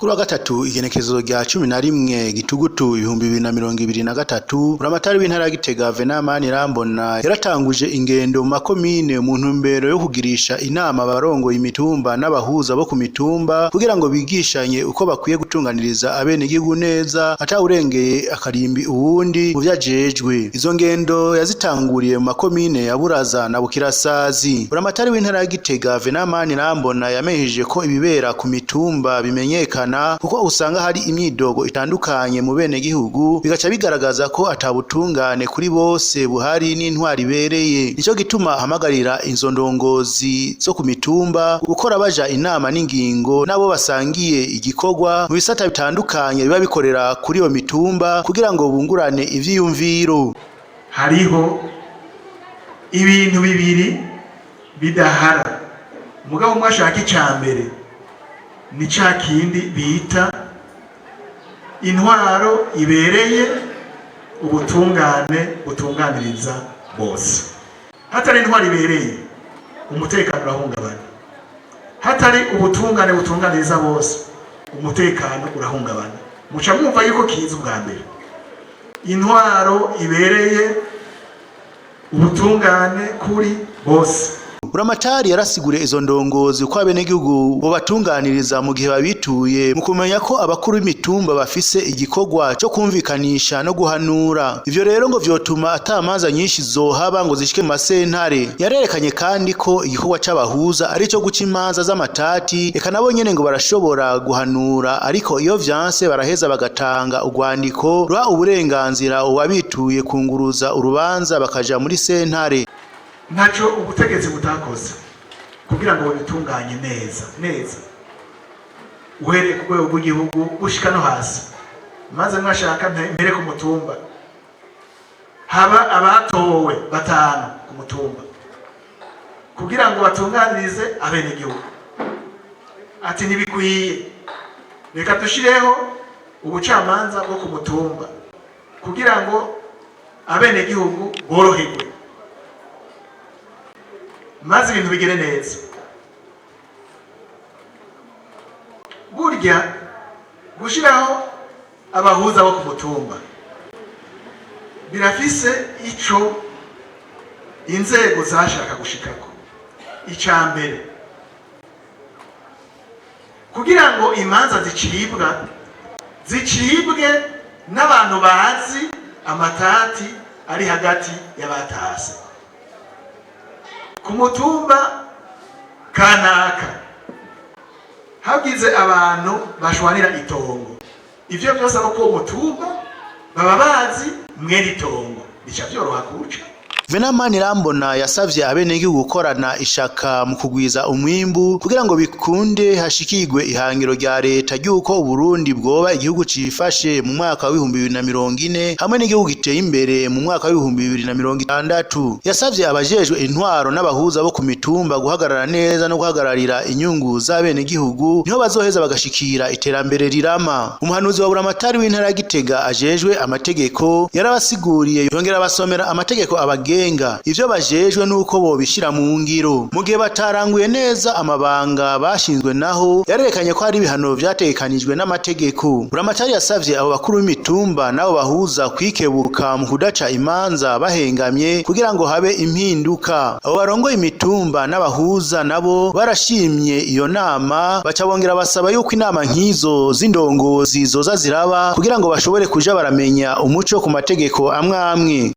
Kuri wa gatatu igenekezo rya 11 gitugutu 2023 buramatari w'intara ya Gitega Venamani Rambona yaratanguje ingendo mu makomine mu ntumbero yo kugirisha inama abarongoye imitumba n'abahuza bo ku mitumba kugira ngo bigishanye uko bakwiye gutunganiriza abenegihugu neza atawurengeye akarimbi uwundi mu vyajejwe. Izo ngendo yazitanguriye mu makomine ya Buraza na Bukirasazi. Buramatari w'intara ya Gitega Venamani Rambona yamenyesheje ko ibibera ku mitumba bimenyekana kuko usanga hari imyidogo itandukanye mu benegihugu bigaca bigaragaza ko atabutungane kuri bose buhari n'intwaro ibereye. Nico gituma ahamagarira izo ndongozi zo ku mitumba gukora baja inama n'ingingo nabo basangiye igikorwa mu bisata bitandukanye biba bikorera kuri iyo mitumba kugira ngo bungurane ivyiyumviro. Hariho ibintu bibiri bidahara mugabo mwashaka icambere ni ca kindi bita intwaro ibereye, ubutungane gutunganiriza bose. Hatari intwaro ibereye umutekano urahungabana, hatari ubutungane gutunganiriza bose umutekano urahungabana. Muca mwumva yuko kiza ubwa mbere intwaro ibereye, ubutungane kuri bose. Buramatari yarasiguriye izo ndongozi ko abenegihugu bo batunganiriza mu gihe babituye mu kumenya ko abakuru b'imitumba bafise igikorwa cyo kumvikanisha no guhanura. Ivyo rero ngo vyotuma atamanza nyinshi zohaba ngo zishike mu masentare. Yarerekanye kandi ko igikorwa c'abahuza ari cyo guca imanza z'amatati, eka nabo nyene ngo barashobora guhanura, ariko iyo vyanse baraheza bagatanga urwandiko ruha uburenganzira uwabituye kunguruza urubanza bakaja muri sentare. Ntaco ubutegetsi butakoze kugira ngo bitunganye neza uhereye ku rwego rw'igihugu gushika no hasi. Maze mwashaka mbere ku mutumba haba abatowe 5 ku mutumba kugira ngo batunganirize abenegihugu. Ati ntibikwiye, reka dushireho ubucamanza bwo ku mutumba kugira ngo abenegihugu boroherwe maze ibintu bigere neza. Burya gushiraho abahuza bo ku mutumba birafise ico inzego zashaka gushikako. Icambere kugira ngo imanza zicibwe n'abantu bazi amatati ari hagati y'abatase. Ku mutumba kanaka hagize abantu bashwanira itongo, ivyo byose abo ku mutumba baba bazi mwene itongo, bica vyoroha kuca. Venamani Rambona yasavye abenegihugu gukorana ishaka mu kugwiza umwimbu kugira ngo bikunde hashikirwe ihangiro rya leta ryuko Uburundi bwoba igihugu cifashe mu mwaka wa 2040 hamwe n'igihugu giteye imbere mu mwaka wa 2060. Yasavye abajejwe intwaro n'abahuza bo ku mitumba guhagarara neza no guhagararira inyungu z'abenegihugu niho bazoheza bagashikira iterambere rirama. Umuhanuzi wa buramatari w'intara ya Gitega ajejwe amategeko yarabasiguriye yongera basomera amategeko abage ivyo bajejwe nuko bobishira mu ngiro. Mu gihe bataranguye neza amabanga bashinzwe naho yarerekanye ko hari ibihano vyategekanijwe n'amategeko. Buramatari yasavye abo bakuru b'imitumba nabo bahuza kwikebuka mu kudaca imanza bahengamye kugira ngo habe impinduka. Abo barongoye imitumba n'abahuza nabo barashimye iyo nama, baca bongera basaba yuko inama nk'izo z'indongozi zoza ziraba kugira ngo bashobore kuja baramenya umuco ku mategeko amwe amwe.